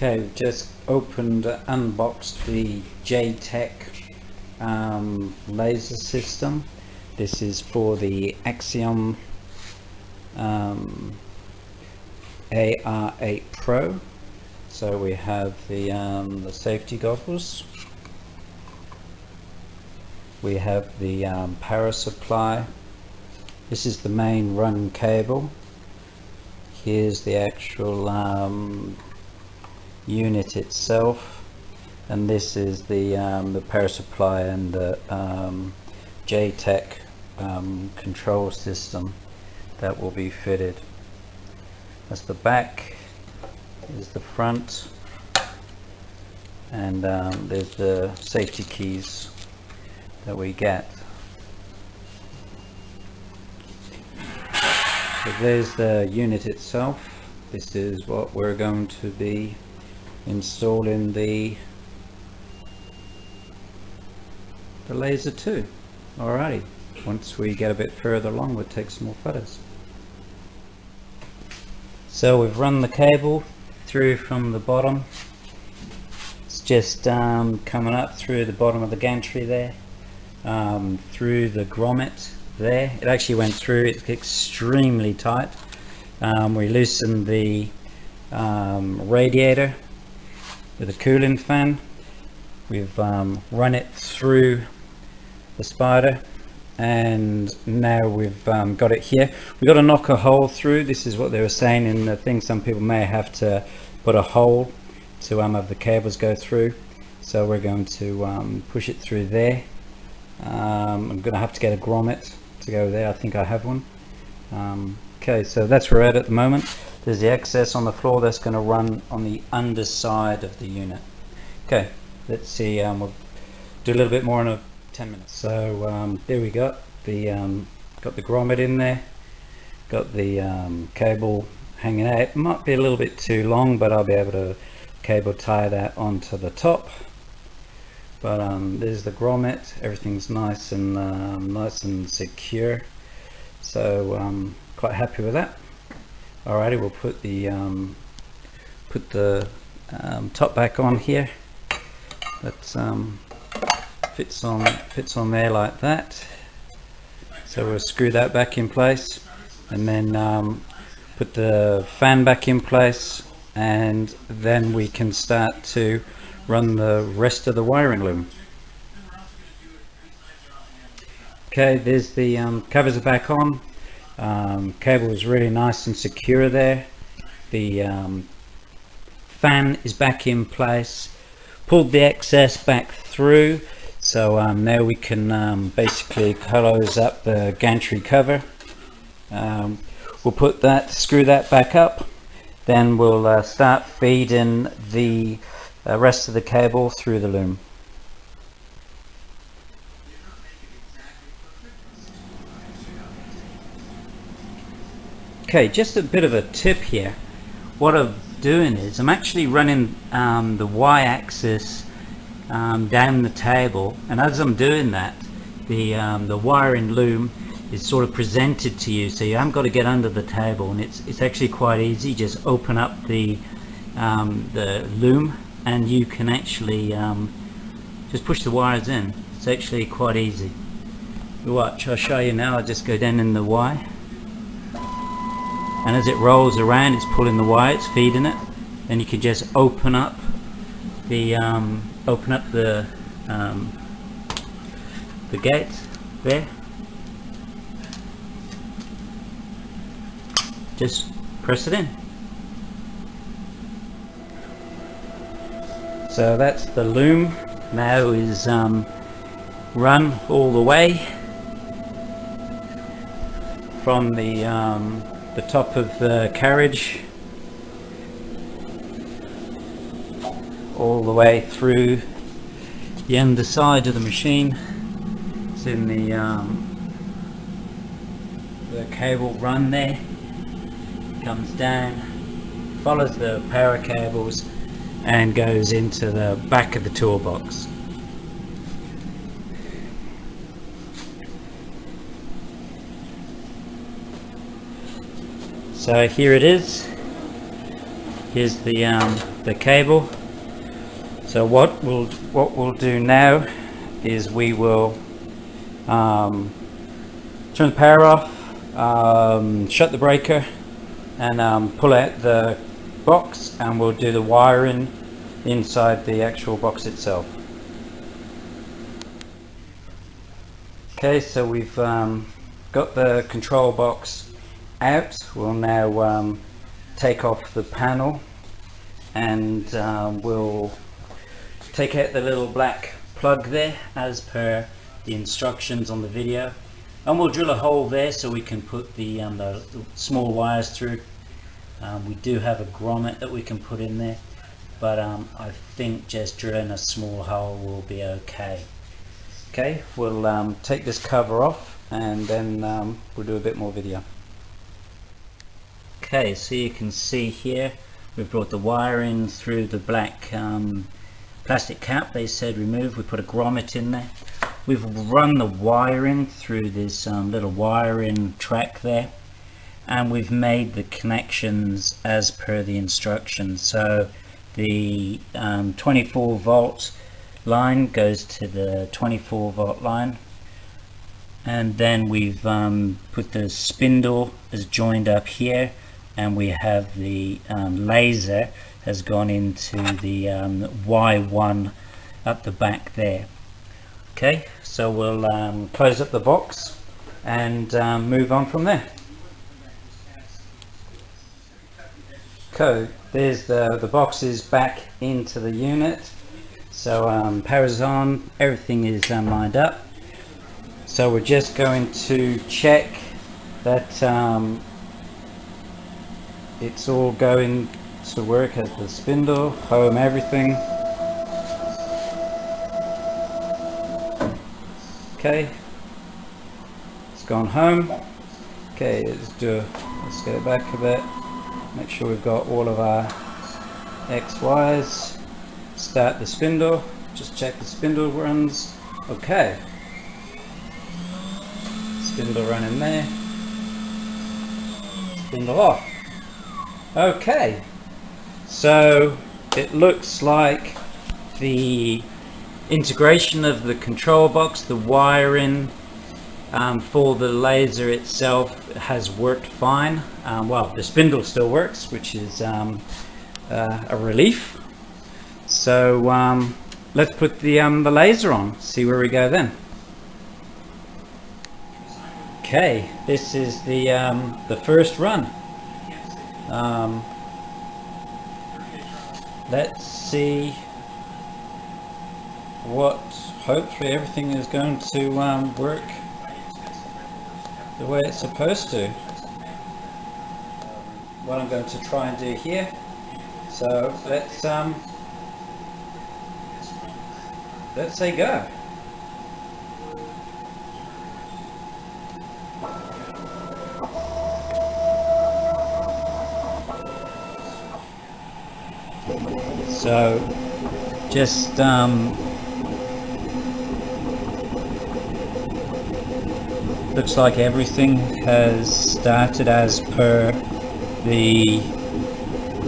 Okay, we've just unboxed the JTech laser system. This is for the Axiom AR8 Pro. So we have the safety goggles. We have the power supply. This is the main run cable. Here's the actual unit itself, and this is the power supply and the JTech control system that will be fitted. That's the back, is the front, and there's the safety keys that we get. So there's the unit itself. This is what we're going to be installing the laser to. Alrighty, once we get a bit further along, we'll take some more photos. So we've run the cable through from the bottom. It's just coming up through the bottom of the gantry there, through the grommet there. It actually went through. It's extremely tight. We loosened the radiator with a cooling fan. We've run it through the spider, and now we've got it here. We've got to knock a hole through. This is what they were saying in the thing. Some people may have to put a hole to have the cables go through. So we're going to push it through there. I'm going to have to get a grommet to go there. I think I have one. Okay, so that's where we're at the moment. There's the access on the floor that's going to run on the underside of the unit. Okay, let's see. We'll do a little bit more in 10 minutes. So there we got the grommet in there. Got the cable hanging out. It might be a little bit too long, but I'll be able to cable tie that onto the top. But there's the grommet. Everything's nice and secure. So quite happy with that. Alrighty, we'll put the top back on here. That fits on there like that. So we'll screw that back in place, and then put the fan back in place, and then we can start to run the rest of the wiring loom. Okay, there's the covers are back on. Cable is really nice and secure there. The fan is back in place. Pulled the excess back through, so now we can basically close up the gantry cover. We'll screw that back up, then we'll start feeding the rest of the cable through the loom. Okay, just a bit of a tip here. What I'm doing is I'm actually running the y-axis down the table, and as I'm doing that, the wiring loom is sort of presented to you, so you haven't got to get under the table, and it's actually quite easy. Just open up the loom, and you can actually just push the wires in. It's actually quite easy. Watch, I'll show you now. I'll just go down in the Y. And as it rolls around, it's pulling the wire, it's feeding it. Then you can just open up the gate there. Just press it in. So that's the loom. Now is run all the way from the top of the carriage all the way through the underside of the machine. It's in the cable run there. Comes down, follows the power cables, and goes into the back of the toolbox. So here it is. here's the cable. So what we'll do now is we will turn the power off, shut the breaker, and pull out the box, and we'll do the wiring inside the actual box itself. Okay, so we've got the control box out. We'll now take off the panel, and we'll take out the little black plug there as per the instructions on the video, and we'll drill a hole there so we can put the small wires through. We do have a grommet that we can put in there, but I think just drilling a small hole will be okay. Okay, we'll take this cover off, and then we'll do a bit more video. Okay, so you can see here we've brought the wire in through the black plastic cap they said remove. We put a grommet in there. We've run the wiring through this little wiring track there, and we've made the connections as per the instructions. So the 24 volt line goes to the 24 volt line, and then we've put the spindle is joined up here, and we have the laser has gone into the Y1 up the back there. Okay, so we'll close up the box and move on from there. Okay, there's the box is back into the unit. So power's on, everything is lined up. So we're just going to check that it's all going to work as the spindle, home everything. Okay, it's gone home. Okay, let's get it back a bit. Make sure we've got all of our XYs. Start the spindle, just check the spindle runs. Okay, spindle running there, spindle off. Okay, so it looks like the integration of the control box, the wiring for the laser itself has worked fine. Well, the spindle still works, which is a relief. So let's put the laser on, see where we go then. Okay, this is the first run. Let's see what, hopefully everything is going to work the way it's supposed to. What I'm going to try and do here, so let's say go. So just looks like everything has started as per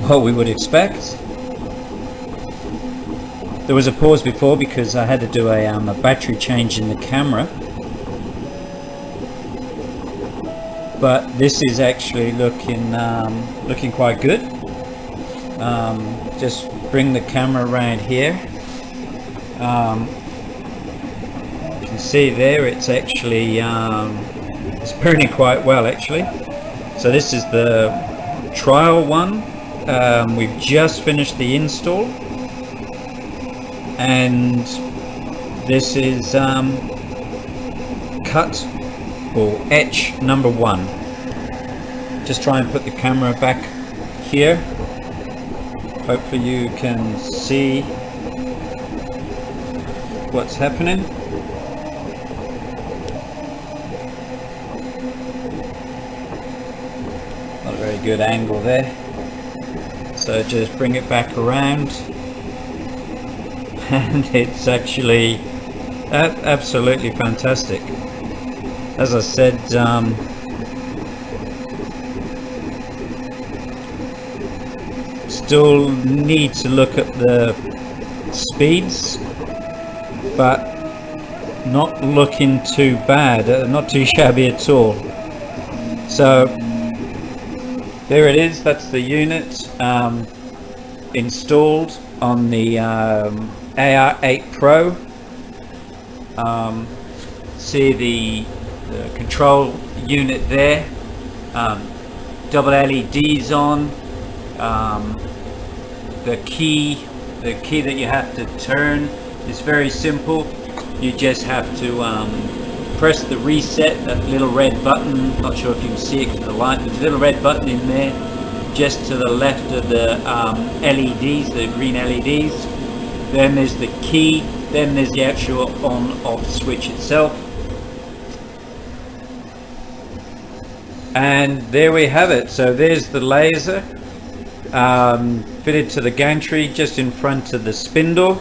what we would expect. There was a pause before because I had to do a battery change in the camera, but this is actually looking quite good. Just bring the camera around here. You can see there it's actually it's burning quite well actually. So this is the trial one. We've just finished the install, and this is cut or etch number 1. Just try and put the camera back here. Hopefully you can see what's happening. Not a very good angle there. So just bring it back around, and it's actually absolutely fantastic. As I said, still need to look at the speeds, but not looking too bad, not too shabby at all. So there it is. That's the unit installed on the AR8 Pro. See the control unit there, double LEDs on, the key that you have to turn is very simple. You just have to press the reset, that little red button. Not sure if you can see it because of the light. There's a little red button in there just to the left of the LEDs, the green LEDs. Then there's the key, then there's the actual on-off switch itself. And there we have it. So there's the laser fitted to the gantry just in front of the spindle.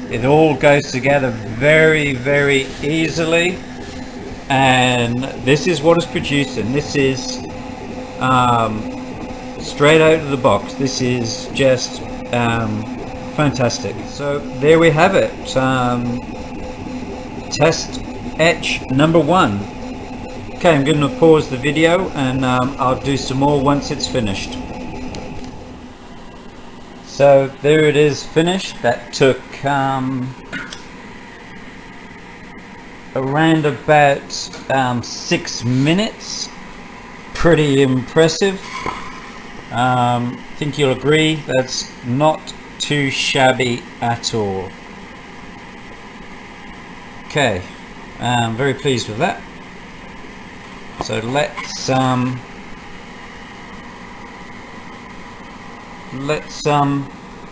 It all goes together very, very easily, and this is what is produced, and this is straight out of the box. This is just fantastic. So there we have it, test etch number 1. Okay, I'm going to pause the video and I'll do some more once it's finished. So there it is, finished. That took around about 6 minutes. Pretty impressive. I think you'll agree that's not too shabby at all. Okay, I'm very pleased with that. So let's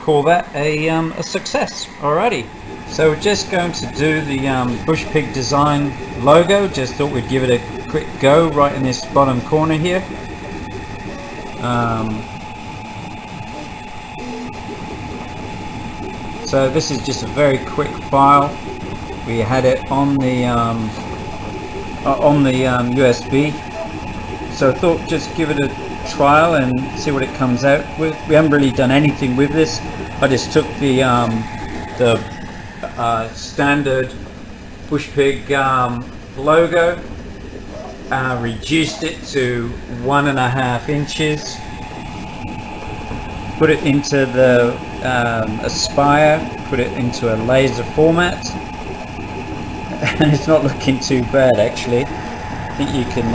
call that a success. Alrighty, so we're just going to do the Bush Pig Design logo. Just thought we'd give it a quick go right in this bottom corner here. So this is just a very quick file. We had it on the USB, so I thought just give it a trial and see what it comes out with. We haven't really done anything with this. I just took the standard Bush Pig logo, reduced it to 1.5 inches, put it into the Aspire, put it into a laser format, and it's not looking too bad actually. I think you can,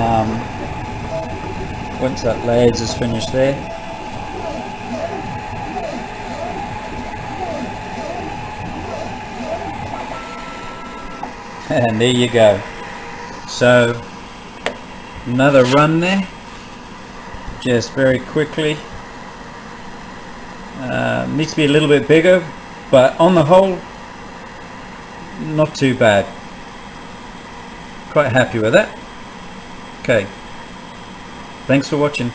once that laser's finished there, and there you go. So another run there, just very quickly. Needs to be a little bit bigger, but on the whole, not too bad. Quite happy with that. Okay, thanks for watching.